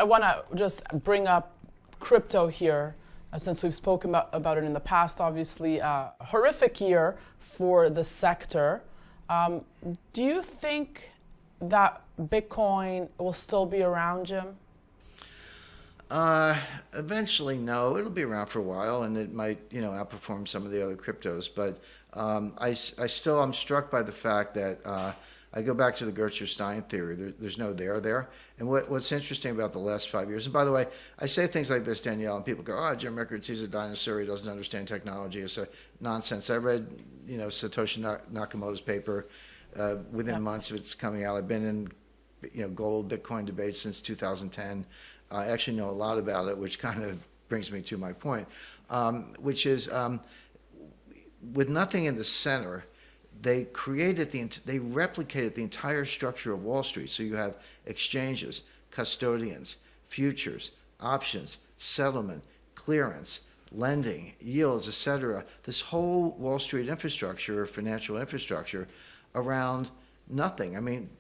I want to just bring up crypto here, since we've spoken about it in the past. Obviously, a horrific year for the sector. Do you think that Bitcoin will still be around, Jim? Eventually, no. It'll be around for a while, and it might, outperform some of the other cryptos. But I'm struck by the fact that I go back to the Gertzer-Stein theory. There's no there. And what's interesting about the last 5 years, and by the way, I say things like this, Danielle, and people go, "Oh, Jim Rickards, he's a dinosaur. He doesn't understand technology." It's nonsense. I read, Satoshi Nakamoto's paper. Within months of its coming out, I've been in, gold, Bitcoin debates since 2010. I actually know a lot about it, which kind of brings me to my point, which is with nothing in the center, they replicated the entire structure of Wall Street. So you have exchanges, custodians, futures, options, settlement, clearance, lending, yields, etc. This whole Wall Street infrastructure, financial infrastructure, around nothing. I mean,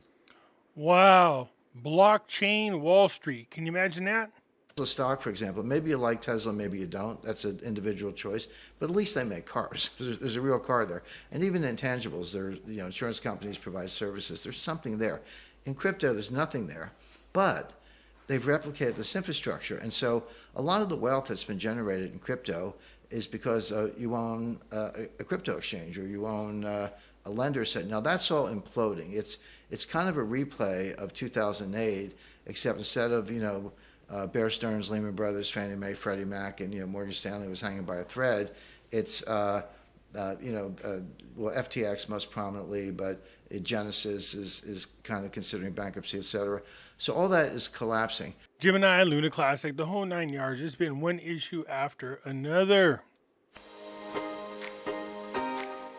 wow. Blockchain Wall Street. Can you imagine that? The stock, for example, maybe you like Tesla, maybe you don't. That's an individual choice. But at least they make cars. There's a real car there. And even intangibles, insurance companies provide services. There's something there. In crypto, there's nothing there. But they've replicated this infrastructure. And so a lot of the wealth that's been generated in crypto is because you own a crypto exchange, or you own a lender set. Now that's all imploding. It's kind of a replay of 2008, except instead of Bear Stearns, Lehman Brothers, Fannie Mae, Freddie Mac, and Morgan Stanley was hanging by a thread. It's FTX most prominently, but Genesis is kind of considering bankruptcy, etc. So all that is collapsing. Gemini, Luna Classic, the whole 9 yards. It's been one issue after another.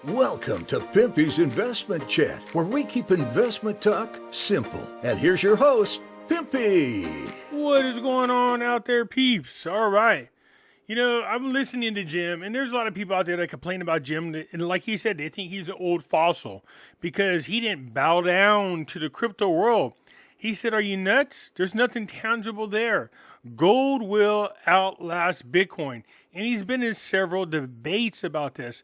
Welcome to Pimpy's Investment Chat, where we keep investment talk simple. And here's your host, Pimpy. What is going on out there, peeps? All right. I'm listening to Jim, and there's a lot of people out there that complain about Jim. And like he said, they think he's an old fossil because he didn't bow down to the crypto world. He said, are you nuts? There's nothing tangible there. Gold will outlast Bitcoin. And he's been in several debates about this.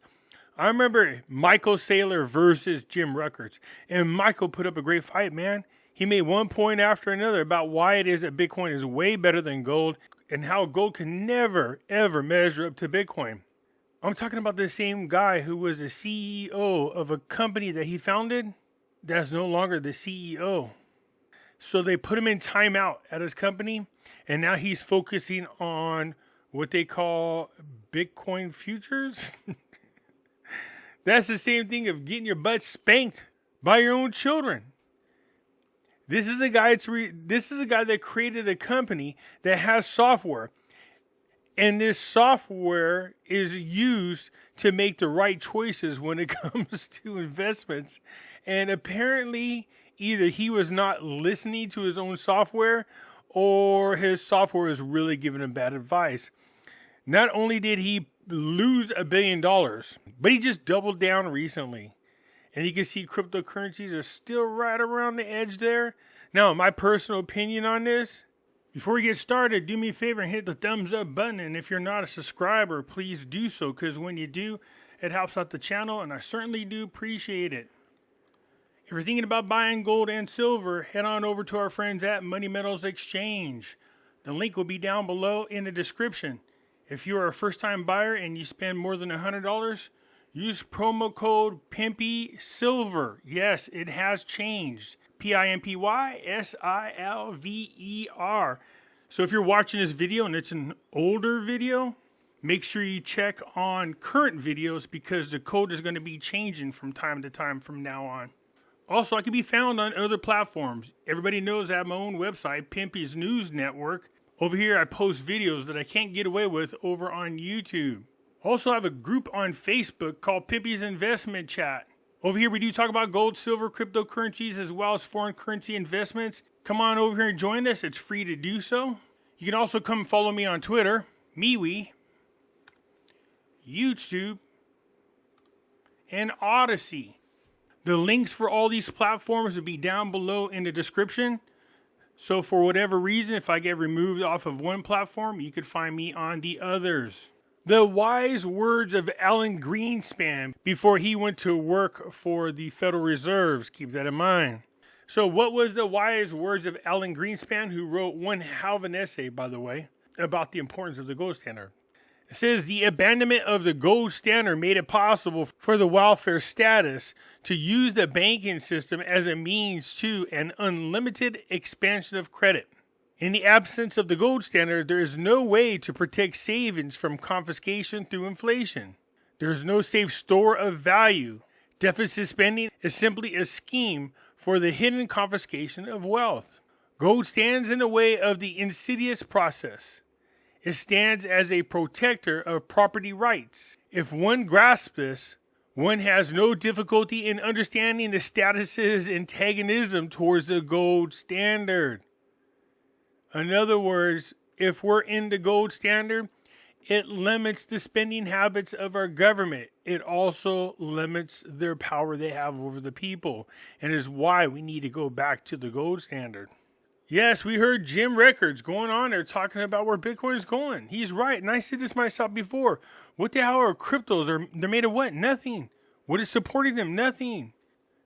I remember Michael Saylor versus Jim Rickards, and Michael put up a great fight, man. He made one point after another about why it is that Bitcoin is way better than gold and how gold can never, ever measure up to Bitcoin. I'm talking about the same guy who was the CEO of a company that he founded that's no longer the CEO. So they put him in timeout at his company, and now he's focusing on what they call Bitcoin futures. That's the same thing of getting your butt spanked by your own children. This is a guy that created a company that has software. And this software is used to make the right choices when it comes to investments. And apparently, either he was not listening to his own software, or his software is really giving him bad advice. Not only did he lose $1 billion, but he just doubled down recently. And you can see cryptocurrencies are still right around the edge there. Now, my personal opinion on this, before we get started, do me a favor and hit the thumbs up button. And if you're not a subscriber, please do so, because when you do, it helps out the channel, and I certainly do appreciate it. If you're thinking about buying gold and silver, head on over to our friends at Money Metals Exchange. The link will be down below in the description. If you are a first-time buyer and you spend more than $100, use promo code PIMPYSILVER. Yes, it has changed. PIMPYSILVER. So if you're watching this video and it's an older video, make sure you check on current videos, because the code is going to be changing from time to time from now on. Also, I can be found on other platforms. Everybody knows I have my own website, Pimpy's News Network. Over here, I post videos that I can't get away with over on YouTube. Also, I have a group on Facebook called Pimpy's Investment Chat. Over here, we do talk about gold, silver, cryptocurrencies, as well as foreign currency investments. Come on over here and join us. It's free to do so. You can also come follow me on Twitter, MeWe, YouTube, and Odyssey. The links for all these platforms will be down below in the description. So for whatever reason, if I get removed off of one platform, you could find me on the others. The wise words of Alan Greenspan before he went to work for the Federal Reserves. Keep that in mind. So what was the wise words of Alan Greenspan, who wrote one hell of an essay, by the way, about the importance of the gold standard? It says, the abandonment of the gold standard made it possible for the welfare status to use the banking system as a means to an unlimited expansion of credit. In the absence of the gold standard, there is no way to protect savings from confiscation through inflation. There is no safe store of value. Deficit spending is simply a scheme for the hidden confiscation of wealth. Gold stands in the way of the insidious process. It stands as a protector of property rights. If one grasps this, one has no difficulty in understanding the status's antagonism towards the gold standard. In other words, if we're in the gold standard, it limits the spending habits of our government. It also limits their power they have over the people, and is why we need to go back to the gold standard. Yes, we heard Jim Records going on there talking about where Bitcoin is going. He's right, and I said this myself before. What the hell are cryptos? They're made of what? Nothing. What is supporting them? Nothing.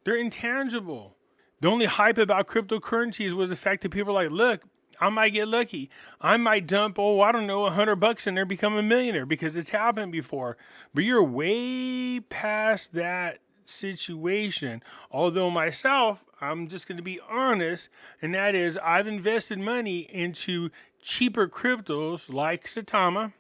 They're intangible. The only hype about cryptocurrencies was the fact that people are like, look, I might get lucky. I might dump, $100 in there, become a millionaire, because it's happened before. But you're way past that situation. Although myself, I'm just going to be honest, and that is I've invested money into cheaper cryptos like Satama,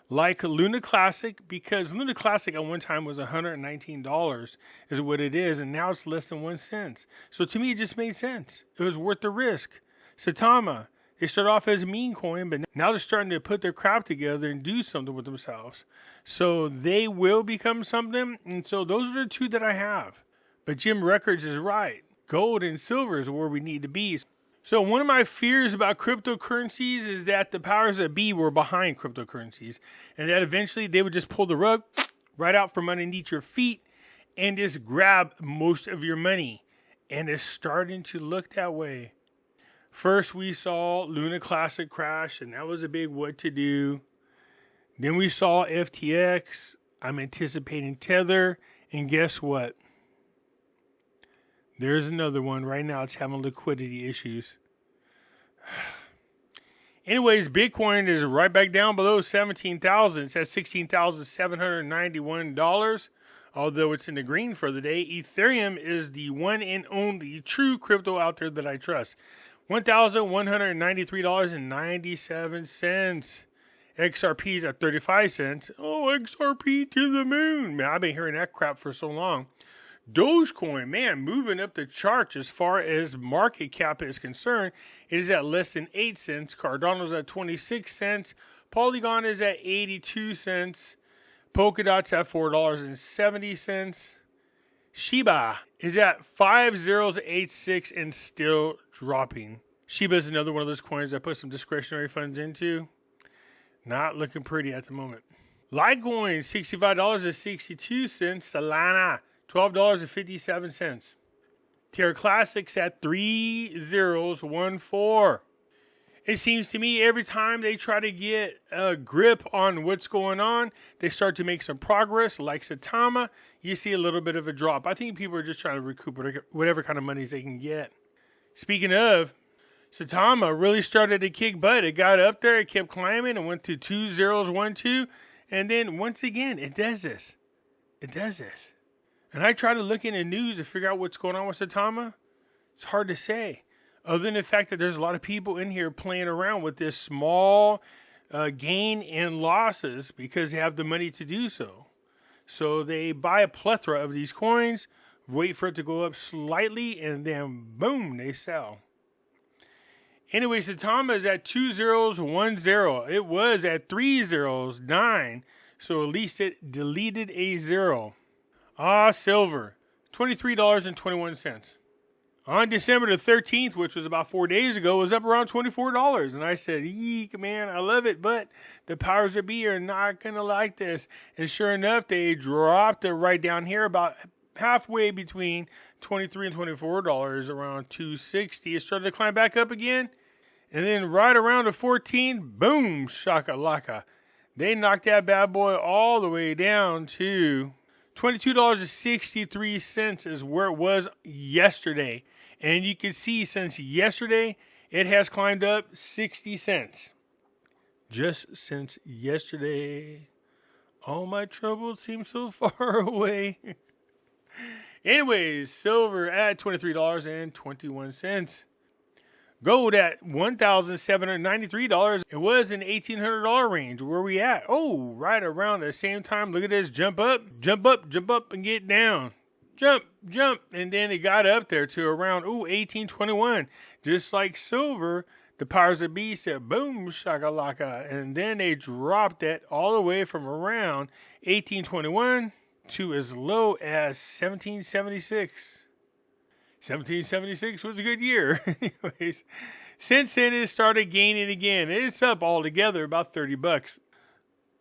like Luna Classic, because Luna Classic at one time was $119 is what it is, and now it's less than 1 cent. So to me, it just made sense. It was worth the risk. Satama, they started off as a meme coin, but now they're starting to put their crap together and do something with themselves. So they will become something, and so those are the two that I have. But Jim Records is right. Gold and silver is where we need to be. So one of my fears about cryptocurrencies is that the powers that be were behind cryptocurrencies, and that eventually they would just pull the rug right out from underneath your feet and just grab most of your money. And it's starting to look that way. First, we saw Luna Classic crash, and that was a big what to do. Then we saw FTX. I'm anticipating Tether, and guess what? There's another one. Right now, it's having liquidity issues. Anyways, Bitcoin is right back down below 17,000. It's at $16,791. Although it's in the green for the day, Ethereum is the one and only true crypto out there that I trust. $1,193.97. XRP is at 35 cents. Oh, XRP to the moon. Man, I've been hearing that crap for so long. Dogecoin, man, moving up the charts as far as market cap is concerned. It is at less than 8 cents. Cardano's at 26 cents. Polygon is at 82 cents. Polkadot's at $4.70. Shiba is at 5086 and still dropping. Shiba is another one of those coins I put some discretionary funds into. Not looking pretty at the moment. Litecoin, $65.62. Solana, $12.57. Terra Classics at 3014. It seems to me every time they try to get a grip on what's going on, they start to make some progress. Like Satama, you see a little bit of a drop. I think people are just trying to recoup whatever kind of monies they can get. Speaking of, Satama really started to kick butt. It got up there, it kept climbing, and went to 2012. And then once again, it does this. It does this. And I try to look in the news to figure out what's going on with Satama. It's hard to say. Other than the fact that there's a lot of people in here playing around with this small gain and losses because they have the money to do so. So they buy a plethora of these coins, wait for it to go up slightly, and then boom, they sell. Anyway, Satama is at 2010. It was at 309, so at least it deleted a zero. Silver, $23.21. On December the 13th, which was about 4 days ago, was up around $24. And I said, eek, man, I love it, but the powers that be are not going to like this. And sure enough, they dropped it right down here about halfway between $23 and $24, around $2.60. It started to climb back up again. And then right around the 14, boom, shakalaka. They knocked that bad boy all the way down to $22.63 is where it was yesterday. And you can see since yesterday, it has climbed up 60 cents. Just since yesterday. All my troubles seem so far away. Anyways, silver at $23.21. Gold at $1,793. It was in $1,800 range. Where we at? Oh, right around the same time. Look at this. Jump up, jump up, jump up, and get down. Jump, jump. And then it got up there to around, $1,821. Just like silver, the powers that be said, boom, shakalaka. And then they dropped it all the way from around $1,821 to as low as $1,776. 1776 was a good year. Anyways, since then it started gaining again. It's up altogether about $30.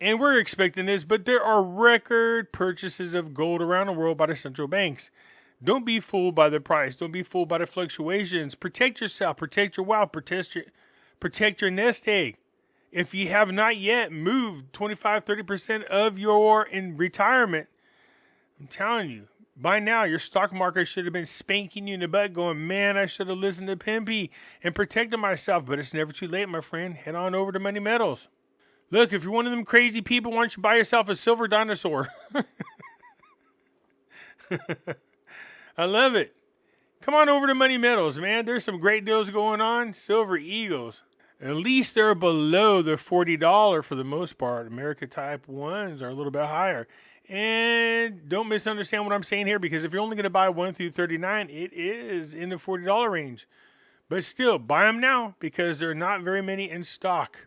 And we're expecting this, but there are record purchases of gold around the world by the central banks. Don't be fooled by the price. Don't be fooled by the fluctuations. Protect yourself. Protect your wealth. Protect your nest egg. If you have not yet moved 25-30% of your in retirement, I'm telling you, by now, your stock market should have been spanking you in the butt going, man, I should have listened to Pimpy and protected myself. But it's never too late, my friend. Head on over to Money Metals. Look, if you're one of them crazy people, why don't you buy yourself a silver dinosaur? I love it. Come on over to Money Metals, man. There's some great deals going on. Silver Eagles. At least they're below the $40 for the most part. America Type 1s are a little bit higher. And don't misunderstand what I'm saying here, because if you're only going to buy 1 through 39, it is in the $40 range. But still, buy them now because there are not very many in stock.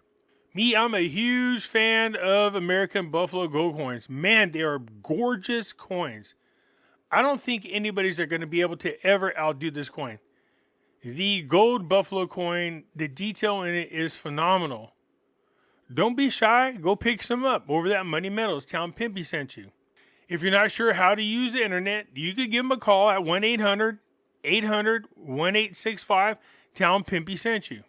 Me, I'm a huge fan of American Buffalo Gold coins. Man, they are gorgeous coins. I don't think anybody's going to be able to ever outdo this coin. The gold Buffalo coin, the detail in it is phenomenal. Don't be shy. Go pick some up over that Money Metals. Tell them Pimpy sent you. If you're not sure how to use the internet, you could give them a call at 1-800-800-1865. Tell them Pimpy sent you.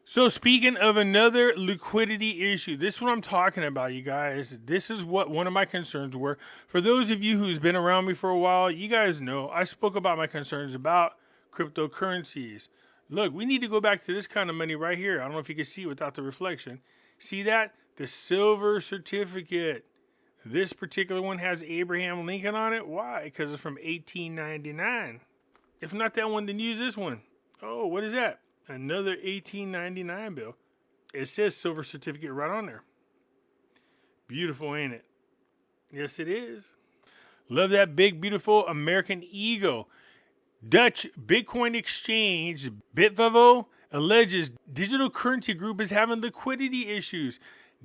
So speaking of another liquidity issue, this is what I'm talking about, you guys. This is what one of my concerns were. For those of you who's been around me for a while, you guys know I spoke about my concerns about cryptocurrencies. Look, we need to go back to this kind of money right here. I don't know if you can see without the reflection. See that? The silver certificate. This particular one has Abraham Lincoln on it. Why? Because it's from 1899. If not that one, then use this one. Oh, what is that? Another 1899 bill. It says silver certificate right on there. Beautiful, ain't it? Yes, it is. Love that big, beautiful American eagle. Dutch Bitcoin exchange, Bitvavo, alleges digital currency group is having liquidity issues.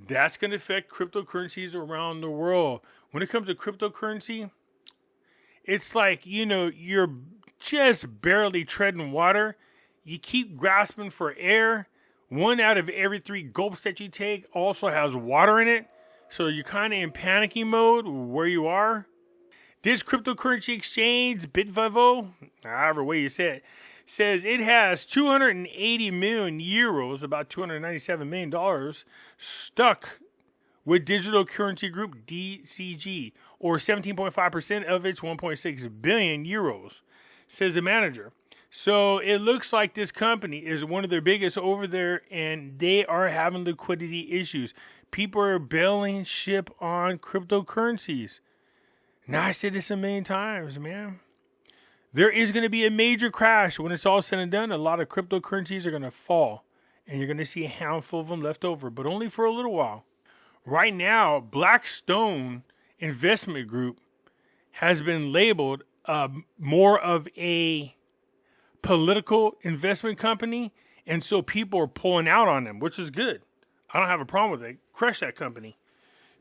That's going to affect cryptocurrencies around the world. When it comes to cryptocurrency, it's like, you're just barely treading water. You keep grasping for air. 1 out of every 3 gulps that you take also has water in it. So you're kind of in panicking mode where you are. This cryptocurrency exchange, Bitvavo, however way you say it, says it has 280 million euros, about $297 million, stuck with digital currency group DCG, or 17.5% of its 1.6 billion euros, says the manager. So it looks like this company is one of their biggest over there, and they are having liquidity issues. People are bailing ship on cryptocurrencies. Now, I said this a million times, man. There is going to be a major crash. When it's all said and done, a lot of cryptocurrencies are going to fall. And you're going to see a handful of them left over, but only for a little while. Right now, Blackstone Investment Group has been labeled more of a political investment company. And so people are pulling out on them, which is good. I don't have a problem with it. Crush that company.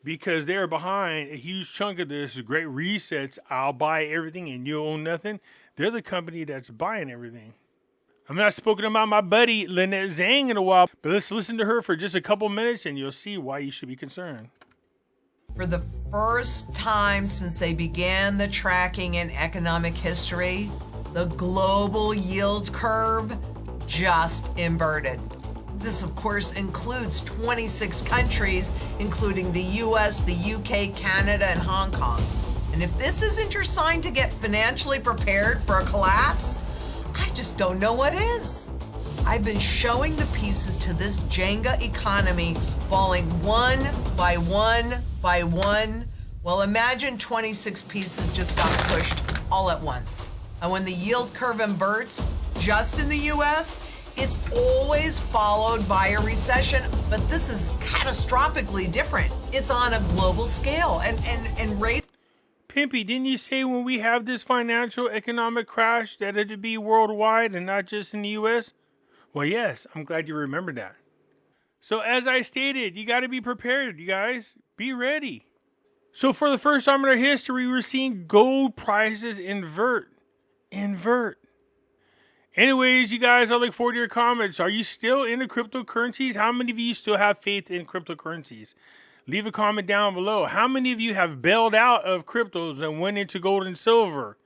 Because they're behind a huge chunk of this great resets. I'll buy everything and you own nothing. They're the company that's buying everything. I'm not spoken about my buddy Lynette Zhang in a while, but let's listen to her for just a couple minutes and you'll see why you should be concerned. For the first time since they began the tracking in economic history, the global yield curve just inverted. This, of course, includes 26 countries, including the US, the UK, Canada, and Hong Kong. And if this isn't your sign to get financially prepared for a collapse, I just don't know what is. I've been showing the pieces to this Jenga economy falling one by one by one. Well, imagine 26 pieces just got pushed all at once. And when the yield curve inverts, just in the US, it's always followed by a recession, but this is catastrophically different. It's on a global scale, and rates. Pimpy, didn't you say when we have this financial economic crash that it'd be worldwide and not just in the US? Well, yes, I'm glad you remembered that. So as I stated, you got to be prepared, you guys. Be ready. So for the first time in our history, we're seeing gold prices invert. Anyways, you guys, I look forward to your comments. Are you still into cryptocurrencies? How many of you still have faith in cryptocurrencies? Leave a comment down below. How many of you have bailed out of cryptos and went into gold and silver?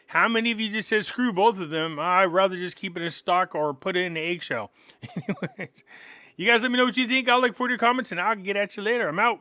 How many of you just said, screw both of them? I'd rather just keep it in stock or put it in the eggshell. Anyways, you guys let me know what you think. I'll look forward to your comments and I'll get at you later. I'm out.